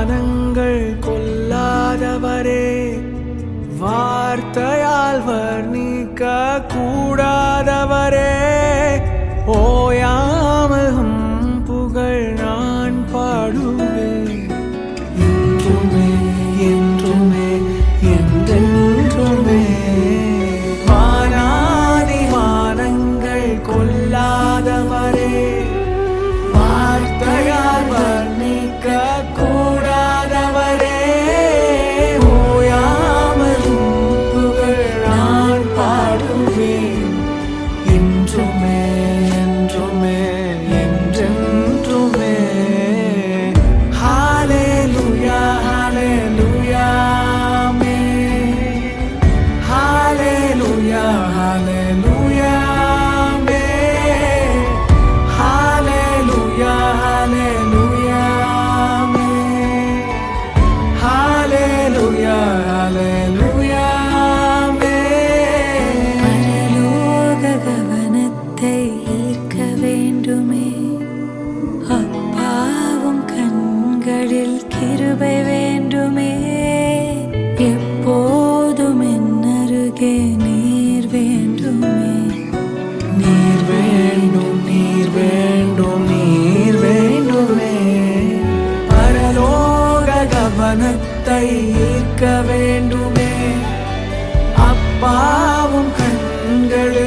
வானங்கள் கொல்லாதவரே, வார்த்தையால் வர்ணிக்க கூடாதவரே, ஓயாமல் புகழ் நான் பாடுவேன். என்றுமே என்றுமே என்றென்றுமே. வானாதி வானங்கள் கொல்லாதவரே, வார்த்தையால் வர்ணிக்க கூடாதவரே, ஓயாமல் புகழ் நான் பாடுவேன். என்றுமே என்றுமே என்றென்றுமே. ஹல்லேலூயா ஹல்லேலூயா ஆமென். ஹல்லேலூயா ஹல்லேலூயா ஆமென். ஹல்லேலூயா ஹல்லேலூயா ஆமென். ஹல்லேலூயா ஹல்லேலூயா ஆமென். பரலோக கவனத்தை ஈர்க்க வேண்டுமே, அப்பாவும் கண்களில் கிருபை வேண்டுமே, எப்போதும் என்னருகே நீர் வேண்டுமே. நீர் வேண்டும் நீர் வேண்டும் நீர் வேண்டுமே. பரலோக கவனத்தை ஈர்க்க வேண்டுமே, அப்பாவும் கண்களில்